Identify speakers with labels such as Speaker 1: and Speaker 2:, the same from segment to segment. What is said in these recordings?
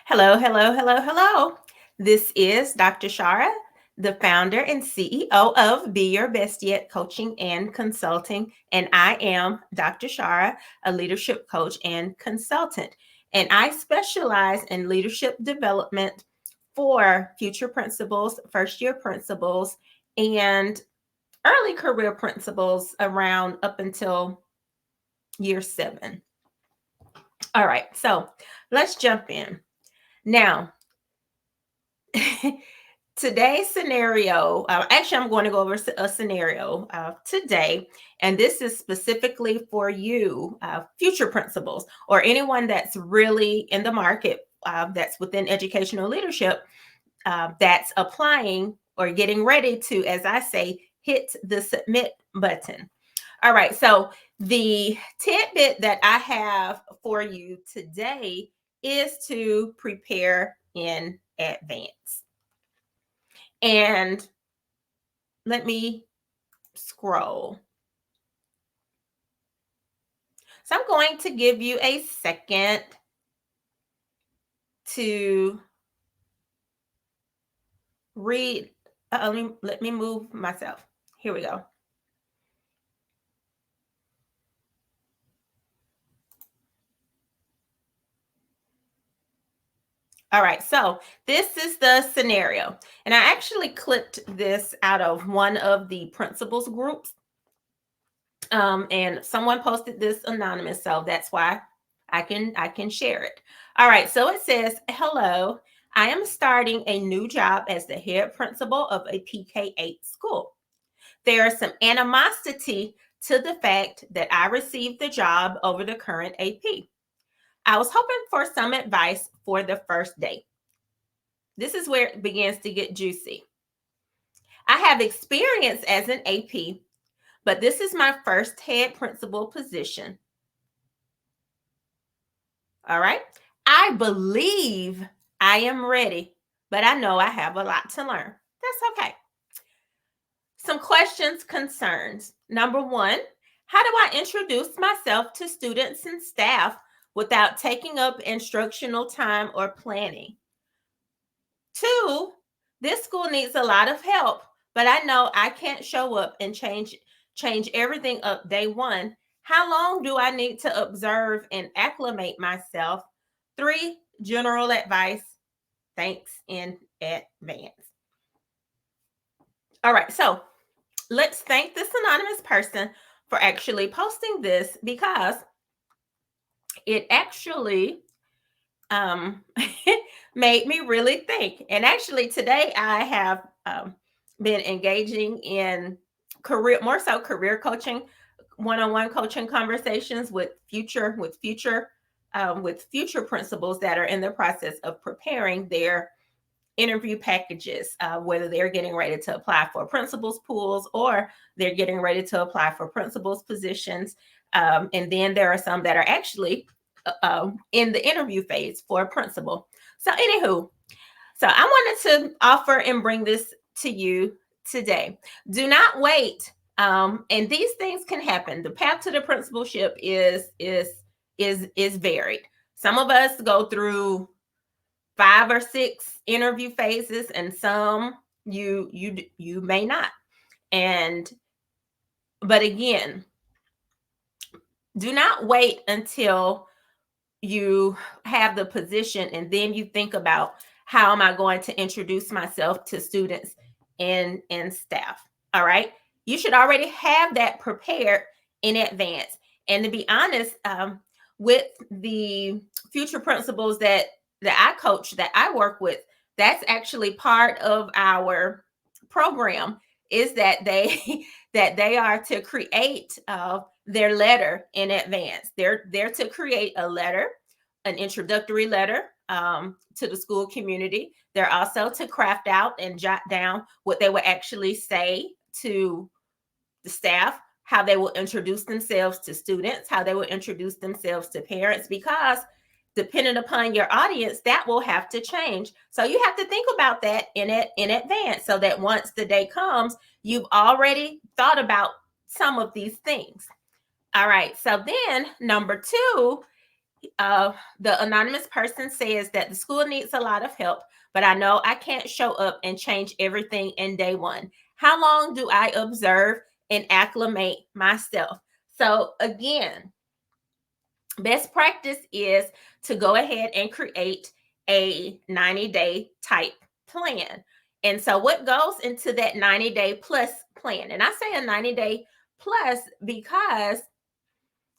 Speaker 1: Hello, hello, hello, hello. This is Dr. Chara, the founder and CEO of Be Your Best Yet Coaching and Consulting. And I am Dr. Chara, a leadership coach and consultant. And I specialize in leadership development for future principals, first year principals, and early career principals around up until year 7. All right, so let's jump in. Now, today's scenario, actually, I'm going to go over a scenario today, and this is specifically for you, future principals, or anyone that's really in the market that's within educational leadership that's applying or getting ready to, as I say, hit the submit button. All right, so the tidbit that I have for you today is to prepare in advance. And let me scroll. So I'm going to give you a second to read. Let me move myself. Here we go. All right, so this is the scenario. And I actually clipped this out of one of the principals groups. And someone posted this anonymous, so that's why I can share it. All right, so it says, "Hello, I am starting a new job as the head principal of a PK8 school. There is some animosity to the fact that I received the job over the current AP. I was hoping for some advice for the first day." This is where it begins to get juicy. "I have experience as an AP, but this is my first head principal position. All right. I believe I am ready, but I know I have a lot to learn." That's okay. Some questions, concerns. Number one, how do I introduce myself to students and staff without taking up instructional time or planning? Two, this school needs a lot of help, but I know I can't show up and change everything up day one. How long do I need to observe and acclimate myself? Three, general advice. Thanks in advance. All right, so let's thank this anonymous person for actually posting this, because it actually made me really think. And actually, today I have been engaging in more so career coaching, one-on-one coaching conversations with future principals that are in the process of preparing their interview packages, whether they're getting ready to apply for principals pools or they're getting ready to apply for principals positions. And then there are some that are actually in the interview phase for a principal. So, anywho, so I wanted to offer and bring this to you today. Do not wait. And these things can happen. The path to the principalship is varied. Some of us go through 5 or 6 interview phases, and some you may not. But again, do not wait until you have the position and then you think about, how am I going to introduce myself to students and staff? All right, you should already have that prepared in advance. And to be honest, with the future principals that I coach, that I work with, that's actually part of our program, is that they that they are to create their letter in advance. They're to create a letter, an introductory letter to the school community. They're also to craft out and jot down what they will actually say to the staff, how they will introduce themselves to students, how they will introduce themselves to parents, because depending upon your audience, that will have to change. So you have to think about that in advance, so that once the day comes, you've already thought about some of these things. All right. So then number two, the anonymous person says that the school needs a lot of help, but I know I can't show up and change everything in day one. How long do I observe and acclimate myself? So again, best practice is to go ahead and create a 90-day type plan. And so what goes into that 90-day plus plan? And I say a 90-day plus because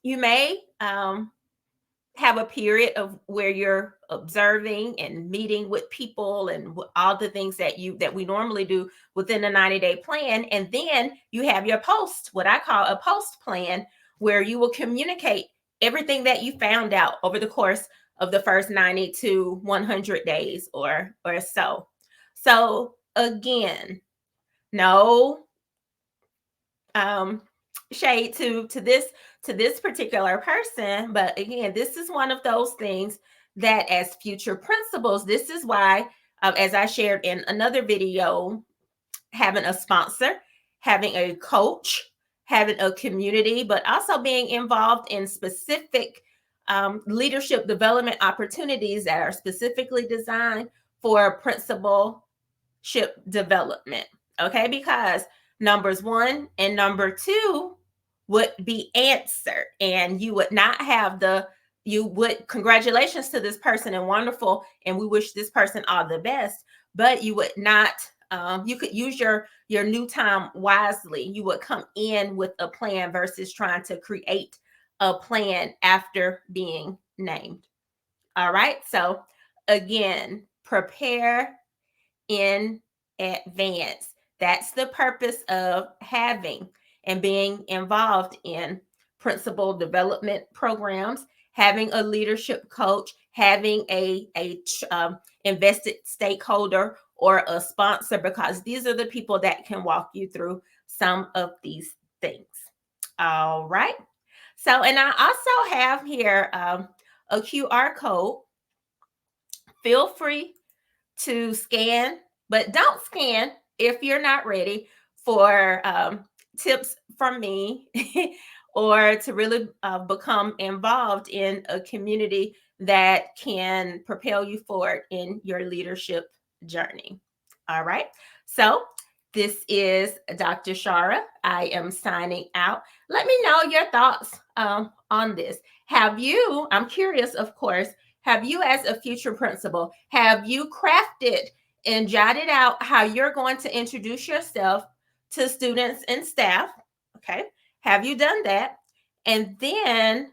Speaker 1: you may have a period of where you're observing and meeting with people and all the things that we normally do within a 90-day plan. And then you have your post, what I call a post plan, where you will communicate everything that you found out over the course of the first 90 to 100 days or so. So again, no shade to this particular person, but again, this is one of those things that as future principals, this is why, as I shared in another video, having a sponsor, having a coach, having a community, but also being involved in specific leadership development opportunities that are specifically designed for principalship development. Okay, because numbers 1 and number 2 would be answered, and you would not have congratulations to this person and wonderful, and we wish this person all the best, but you would not, you could use your new time wisely. You would come in with a plan versus trying to create a plan after being named. All right, so again, prepare in advance. That's the purpose of having and being involved in principal development programs, having a leadership coach, having a invested stakeholder or a sponsor, because these are the people that can walk you through some of these things. All right. So, and I also have here a QR code. Feel free to scan, but don't scan if you're not ready for tips from me or to really become involved in a community that can propel you forward in your leadership journey. All right. So this is Dr. Chara. I am signing out. Let me know your thoughts on this. I'm curious, of course, have you, as a future principal, have you crafted and jotted out how you're going to introduce yourself to students and staff? Okay. Have you done that? And then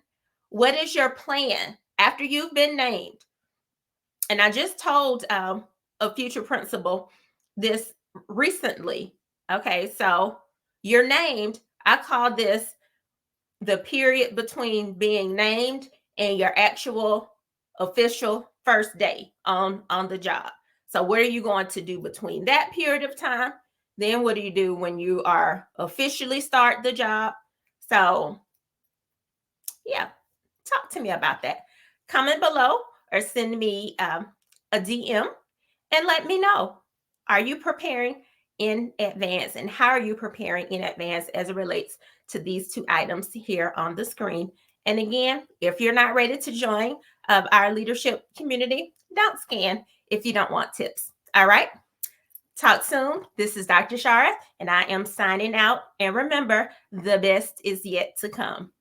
Speaker 1: what is your plan after you've been named? And I just told a future principal this recently. Okay. So you're named. I call this the period between being named and your actual official first day on the job. So what are you going to do between that period of time? Then what do you do when you are officially start the job? So yeah, talk to me about that. Comment below or send me a DM and let me know. Are you preparing in advance, and how are you preparing in advance as it relates to these two items here on the screen? And again, if you're not ready to join our leadership community, don't scan if you don't want tips. All right. Talk soon. This is Dr. Chara, and I am signing out. And remember, the best is yet to come.